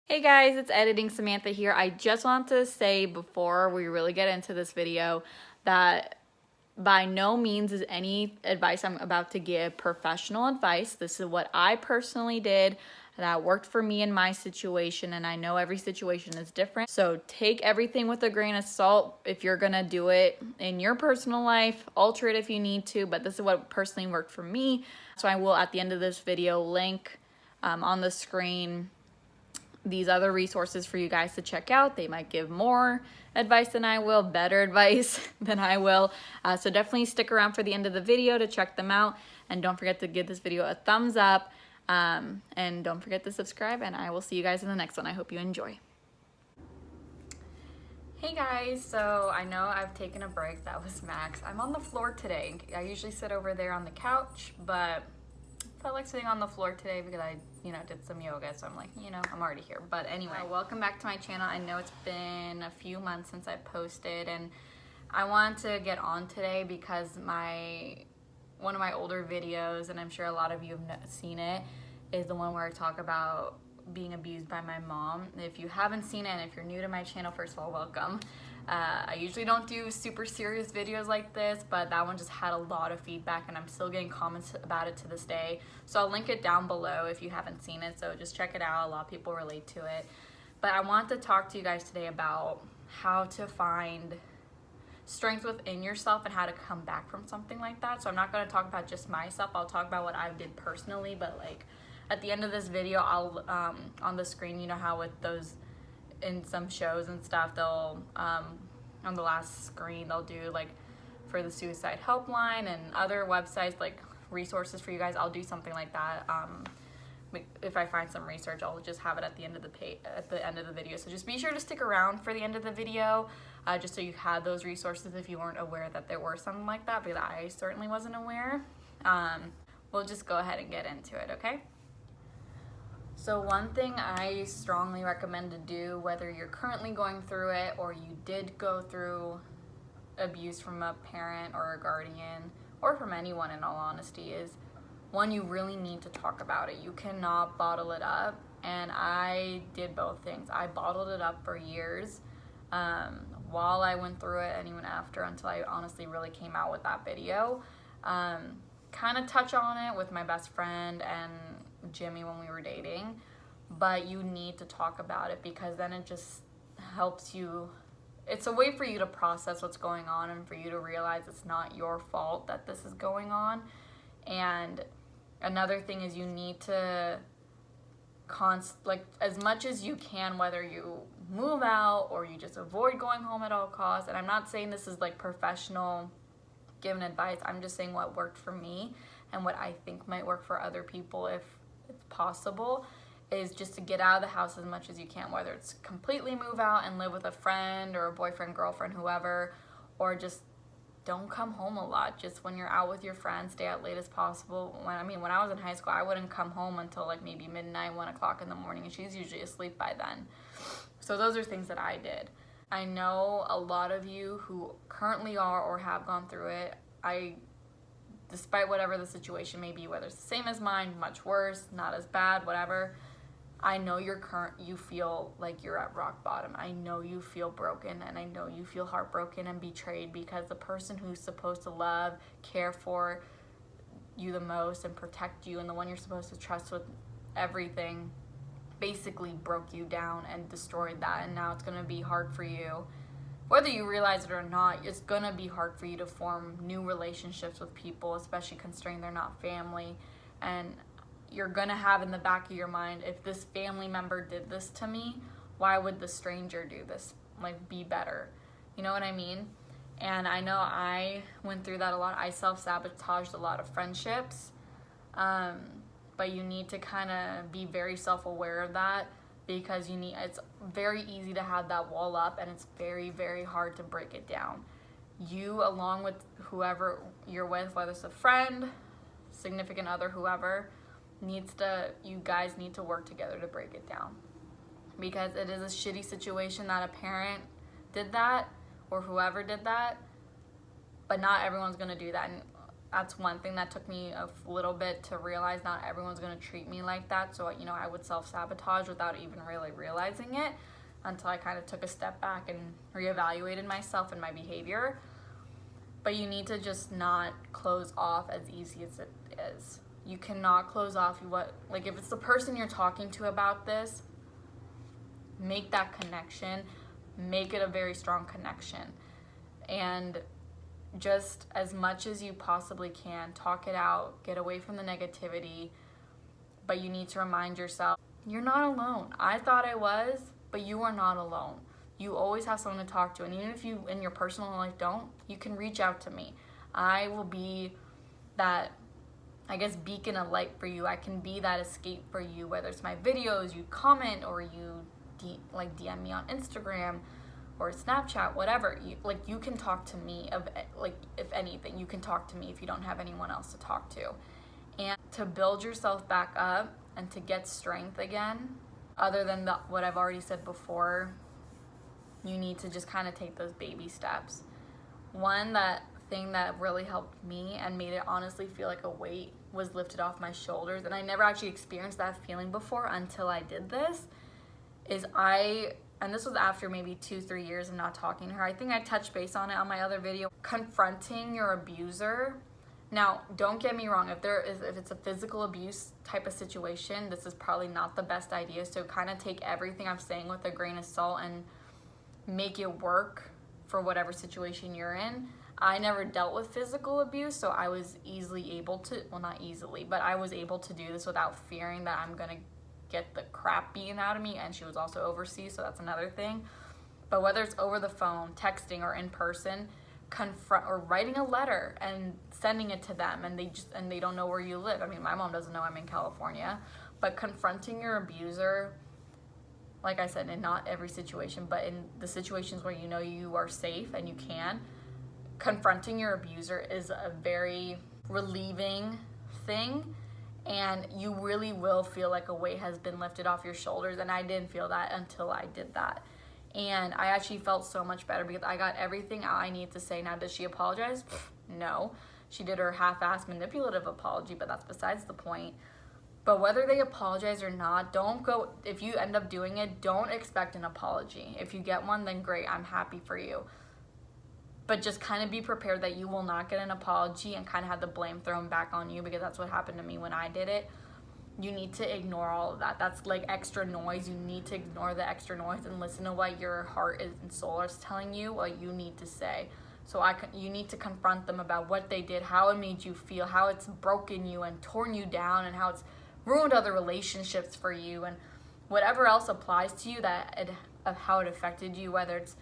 Hey guys, it's Editing Samantha here. I just want to say before we really get into this video that by no means is any advice I'm about to give professional advice. This is what I personally did that worked for me in my situation, and I know every situation is different. So take everything with a grain of salt. If you're gonna do it in your personal life, alter it if you need to, but this is what personally worked for me. So I will, at the end of this video, link on the screen these other resources for you guys to check out. They might give more advice than I will, better advice than I will. So definitely stick around for the end of the video to check them out. And don't forget to give this video a thumbs up. And don't forget to subscribe, and I will see you guys in the next one. I hope you enjoy. Hey guys, so I know I've taken a break. That was Max. I'm on the floor today. I usually sit over there on the couch, but felt like sitting on the floor today because I, did some yoga, so I'm like, I'm already here. But anyway, welcome back to my channel. I know it's been a few months since I posted, and I wanted to get on today because one of my older videos, and I'm sure a lot of you have seen it, is the one where I talk about being abused by my mom. If you haven't seen it, and if you're new to my channel, first of all, welcome. I usually don't do super serious videos like this, but that one just had a lot of feedback, and I'm still getting comments about it to this day. So I'll link it down below if you haven't seen it, so just check it out. A lot of people relate to it. But I want to talk to you guys today about how to find strength within yourself and how to come back from something like that. So I'm not going to talk about just myself. I'll talk about what I did personally, but like at the end of this video, I'll on the screen, you know how with those in some shows and stuff, they'll on the last screen they'll do like for the suicide helpline and other websites, like resources for you guys. I'll do something like that. If I find some research, I'll just have it at the end of the video. So just be sure to stick around for the end of the video, just so you had those resources if you weren't aware that there were something like that, because I certainly wasn't aware. We'll just go ahead and get into it, okay? So one thing I strongly recommend to do, whether you're currently going through it or you did go through abuse from a parent or a guardian, or from anyone in all honesty, is one, you really need to talk about it. You cannot bottle it up, and I did both things. I bottled it up for years while I went through it, and even after, until I honestly really came out with that video. Kind of touch on it with my best friend and Jimmy when we were dating, but you need to talk about it, because then it just helps you. It's a way for you to process what's going on and for you to realize it's not your fault that this is going on. And another thing is you need to as much as you can, whether you move out or you just avoid going home at all costs. And I'm not saying this is like professional given advice. I'm just saying what worked for me and what I think might work for other people if it's possible, is just to get out of the house as much as you can, whether it's completely move out and live with a friend or a boyfriend, girlfriend, whoever, or just don't come home a lot. Just when you're out with your friends, stay out late as possible. When I was in high school, I wouldn't come home until like maybe midnight, 1 o'clock in the morning, and she's usually asleep by then. So those are things that I did. I know a lot of you who currently are or have gone through it, despite whatever the situation may be, whether it's the same as mine, much worse, not as bad, whatever, I know you feel like you're at rock bottom. I know you feel broken, and I know you feel heartbroken and betrayed, because the person who's supposed to love, care for you the most and protect you, and the one you're supposed to trust with everything, basically broke you down and destroyed that. And now it's going to be hard for you, whether you realize it or not. It's going to be hard for you to form new relationships with people, especially considering they're not family. And you're going to have in the back of your mind, if this family member did this to me, why would the stranger do this? Like, be better. You know what I mean? And I know I went through that a lot. I self-sabotaged a lot of friendships. But you need to kind of be very self-aware of that, because it's very easy to have that wall up, and it's very, very hard to break it down. You, along with whoever you're with, whether it's a friend, significant other, whoever, you guys need to work together to break it down, because it is a shitty situation that a parent did that or whoever did that, but not everyone's going to do that. And that's one thing that took me a little bit to realize not everyone's going to treat me like that. So, you know, I would self-sabotage without even really realizing it until I kind of took a step back and reevaluated myself and my behavior. But you need to just not close off as easy as it is. You cannot close off if it's the person you're talking to about this, make that connection, make it a very strong connection. And just as much as you possibly can, talk it out, get away from the negativity, but you need to remind yourself, you're not alone. I thought I was, but you are not alone. You always have someone to talk to, and even if you in your personal life don't, you can reach out to me. I will be that, I guess, beacon of light for you. I can be that escape for you, whether it's my videos, you comment, or you DM me on Instagram or Snapchat, whatever. You can talk to me if anything, you can talk to me if you don't have anyone else to talk to. And to build yourself back up and to get strength again, other than what I've already said before, you need to just kind of take those baby steps. That thing that really helped me and made it honestly feel like a weight was lifted off my shoulders, and I never actually experienced that feeling before until I did this, and this was after maybe 2-3 years of not talking to her. I think I touched base on it on my other video. Confronting your abuser. Now, don't get me wrong, if it's a physical abuse type of situation, this is probably not the best idea. So kind of take everything I'm saying with a grain of salt and make it work for whatever situation you're in. I never dealt with physical abuse, so I was easily able to, well, not easily, but I was able to do this without fearing that I'm gonna get the crap beaten out of me. And she was also overseas, so that's another thing. But whether it's over the phone, texting, or in person, confront or writing a letter and sending it to them, and they don't know where you live. I mean, my mom doesn't know I'm in California. But confronting your abuser, like I said, in not every situation, but in the situations where you know you are safe and you can, confronting your abuser is a very relieving thing. And you really will feel like a weight has been lifted off your shoulders. And I didn't feel that until I did that. And I actually felt so much better because I got everything out I needed to say. Now, does she apologize? No. She did her half-assed manipulative apology, but that's besides the point. But whether they apologize or not, if you end up doing it, don't expect an apology. If you get one, then great, I'm happy for you. But just kind of be prepared that you will not get an apology and kind of have the blame thrown back on you, because that's what happened to me when I did it. You need to ignore all of that. That's like extra noise. You need to ignore the extra noise and listen to what your heart and soul is telling you, what you need to say. So you need to confront them about what they did, how it made you feel, how it's broken you and torn you down, and how it's ruined other relationships for you, and whatever else applies to you of how it affected you, whether it's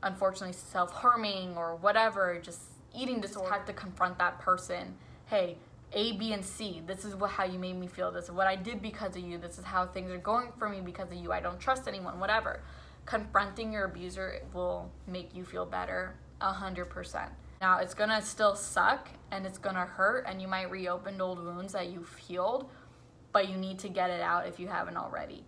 unfortunately self-harming or whatever, just eating disorder. Have to confront that person. Hey, A, B, and C, this is how you made me feel. This is what I did because of you. This is how things are going for me because of you. I don't trust anyone, whatever. Confronting your abuser will make you feel better 100%. Now, it's gonna still suck and it's gonna hurt, and you might reopen old wounds that you've healed, but you need to get it out if you haven't already.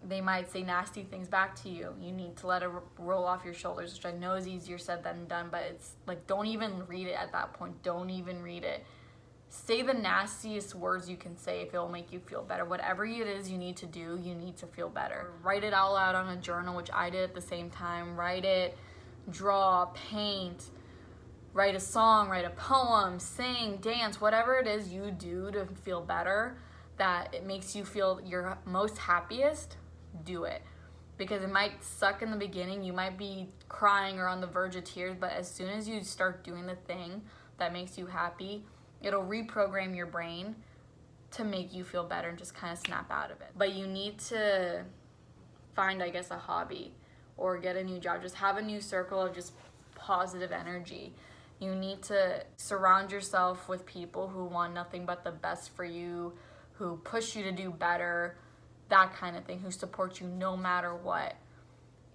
They might say nasty things back to you. You need to let it roll off your shoulders, which I know is easier said than done, but it's like, don't even read it at that point. Don't even read it. Say the nastiest words you can say if it will make you feel better. Whatever it is you need to do, you need to feel better. Write it all out on a journal, which I did at the same time. Write it, draw, paint, write a song, write a poem, sing, dance, whatever it is you do to feel better, that it makes you feel your most happiest, do it. Because it might suck in the beginning, you might be crying or on the verge of tears, but as soon as you start doing the thing that makes you happy, it'll reprogram your brain to make you feel better and just kind of snap out of it. But you need to find, I guess, a hobby or get a new job. Just have a new circle of just positive energy. You need to surround yourself with people who want nothing but the best for you, who push you to do better, that kind of thing, who support you no matter what,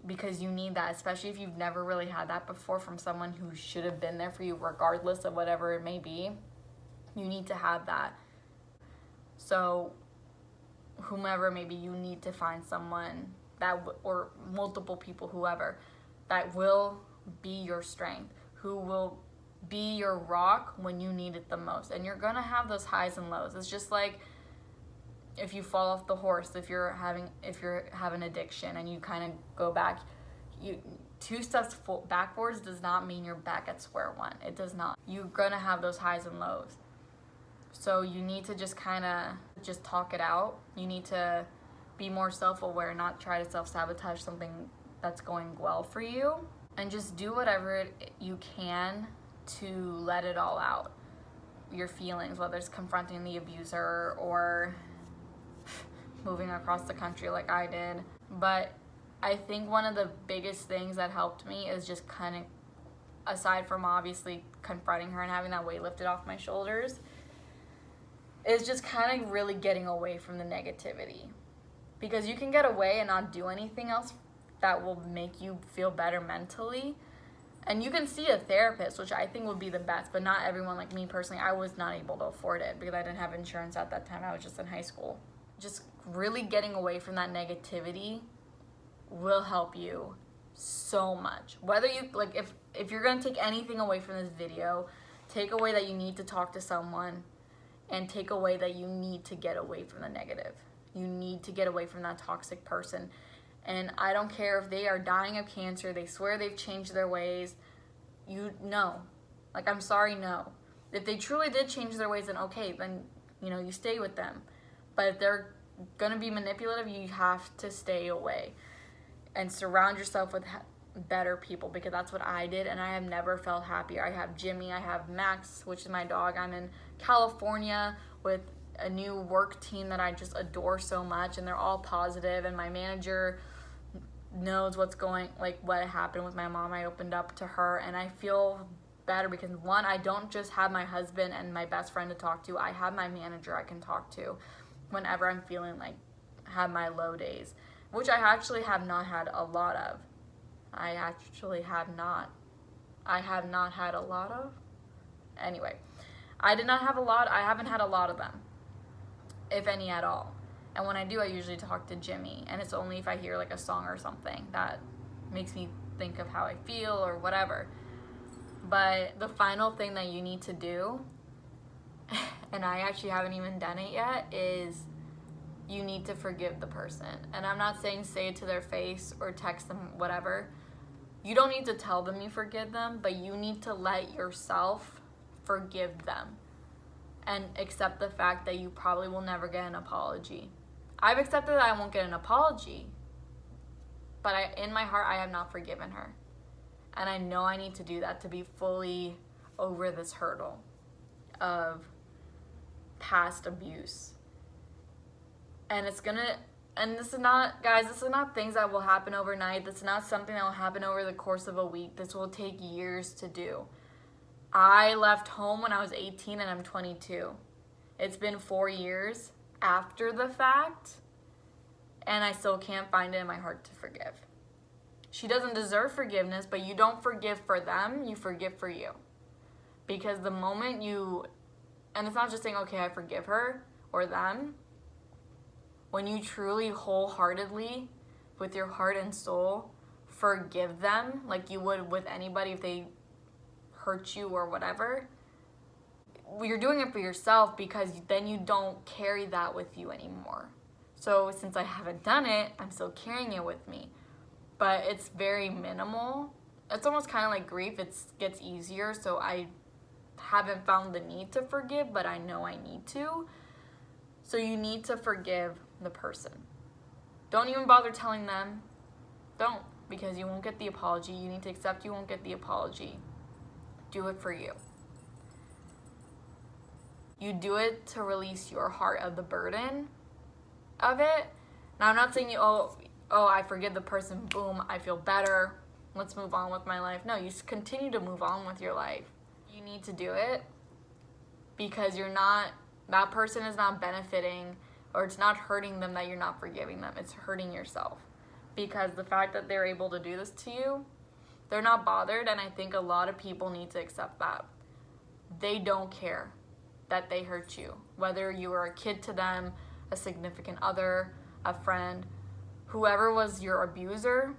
because you need that, especially if you've never really had that before from someone who should have been there for you regardless of whatever it may be. You need to have that. So whomever, maybe you need to find someone or multiple people, whoever, that will be your strength, who will be your rock when you need it the most. And you're gonna have those highs and lows. It's just like if you fall off the horse, if you have an addiction and you kind of go back, you 2 steps backwards does not mean you're back at square one. It does not. You're gonna have those highs and lows. So you need to just kind of just talk it out. You need to be more self-aware, not try to self-sabotage something that's going well for you, and just do whatever you can to let it all out. Your feelings, whether it's confronting the abuser or moving across the country like I did. But I think one of the biggest things that helped me is just kind of, aside from obviously confronting her and having that weight lifted off my shoulders, is just kind of really getting away from the negativity. Because you can get away and not do anything else that will make you feel better mentally. And you can see a therapist, which I think would be the best, but not everyone. Like me personally, I was not able to afford it because I didn't have insurance at that time. I was just in high school. Just really getting away from that negativity will help you so much. Whether you, like, if you're gonna take anything away from this video, take away that you need to talk to someone, and take away that you need to get away from the negative. You need to get away from that toxic person. And I don't care if they are dying of cancer, they swear they've changed their ways. Like, I'm sorry, no. If they truly did change their ways, then okay, then, you stay with them. But if they're gonna be manipulative, you have to stay away. And surround yourself with better people, because that's what I did, and I have never felt happier. I have Jimmy, I have Max, which is my dog. I'm in California with a new work team that I just adore so much, and they're all positive, and my manager knows what happened with my mom. I opened up to her, and I feel better because, one, I don't just have my husband and my best friend to talk to. I have my manager I can talk to whenever I'm feeling like have my low days, which I actually have not had a lot of. I have not had a lot of. Anyway, I haven't had a lot of them, if any at all. And when I do, I usually talk to Jimmy, and it's only if I hear like a song or something that makes me think of how I feel or whatever. But the final thing that you need to do, and I actually haven't even done it yet, is you need to forgive the person. And I'm not saying say it to their face or text them, whatever. You don't need to tell them you forgive them, but you need to let yourself forgive them and accept the fact that you probably will never get an apology. I've accepted that I won't get an apology, but in my heart, I have not forgiven her. And I know I need to do that to be fully over this hurdle of past abuse. And this is not, guys, this is not things that will happen overnight. This is not something that will happen over the course of a week. This will take years to do. I left home when I was 18 and I'm 22. It's been 4 years after the fact, and I still can't find it in my heart to forgive. She doesn't deserve forgiveness, but you don't forgive for them, you forgive for you. Because the moment and it's not just saying, okay, I forgive her or them. When you truly wholeheartedly, with your heart and soul, forgive them like you would with anybody if they hurt you or whatever, you're doing it for yourself, because then you don't carry that with you anymore. So since I haven't done it, I'm still carrying it with me. But it's very minimal. It's almost kind of like grief. It gets easier, so I haven't found the need to forgive, but I know I need to. So you need to forgive the person. Don't even bother telling them. Don't, because you won't get the apology. You need to accept you won't get the apology. Do it for you. You do it to release your heart of the burden of it. Now, I'm not saying I forgive the person, boom, I feel better, let's move on with my life. No, you continue to move on with your life. You need to do it because that person is not benefiting, or it's not hurting them that you're not forgiving them. It's hurting yourself, because the fact that they're able to do this to you, they're not bothered, and I think a lot of people need to accept that. They don't care that they hurt you. Whether you were a kid to them, a significant other, a friend, whoever was your abuser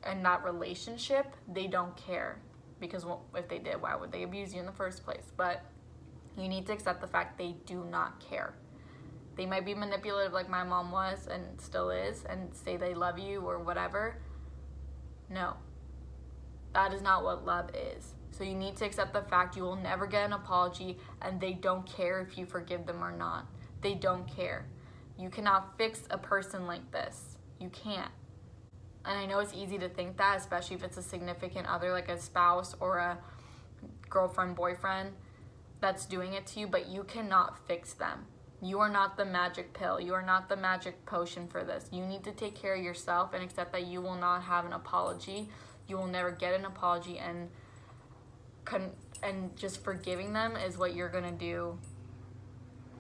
in that relationship, they don't care, because if they did, why would they abuse you in the first place? But you need to accept the fact they do not care. They might be manipulative like my mom was and still is, and say they love you or whatever. No, that is not what love is. So you need to accept the fact you will never get an apology, and they don't care if you forgive them or not. They don't care. You cannot fix a person like this. You can't. And I know it's easy to think that, especially if it's a significant other, like a spouse or a girlfriend, boyfriend that's doing it to you, but you cannot fix them. You are not the magic pill. You are not the magic potion for this. You need to take care of yourself and accept that you will not have an apology. You will never get an apology, and just forgiving them is what you're gonna do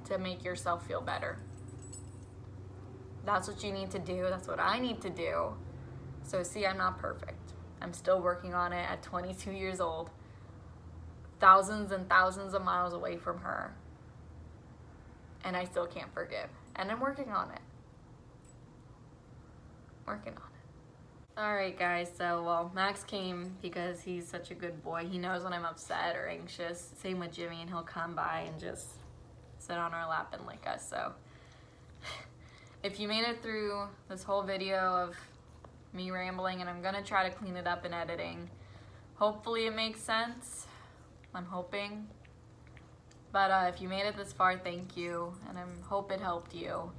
to make yourself feel better. That's what you need to do. That's what I need to do. So see, I'm not perfect. I'm still working on it at 22 years old, thousands and thousands of miles away from her, and I still can't forgive. And I'm working on it. Alright guys, so well, Max came because he's such a good boy. He knows when I'm upset or anxious. Same with Jimmy, and he'll come by and just sit on our lap and lick us. So if you made it through this whole video of me rambling, and I'm gonna try to clean it up in editing, hopefully it makes sense. I'm hoping. But if you made it this far, thank you, and I hope it helped you.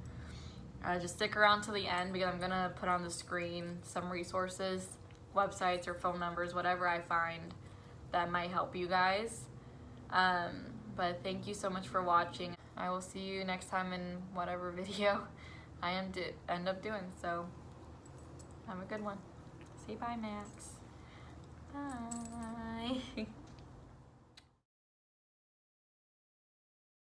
Just stick around to the end, because I'm gonna put on the screen some resources, websites or phone numbers, whatever I find that might help you guys. But thank you so much for watching. I will see you next time in whatever video I end up doing. So have a good one. Say bye, Max. Bye.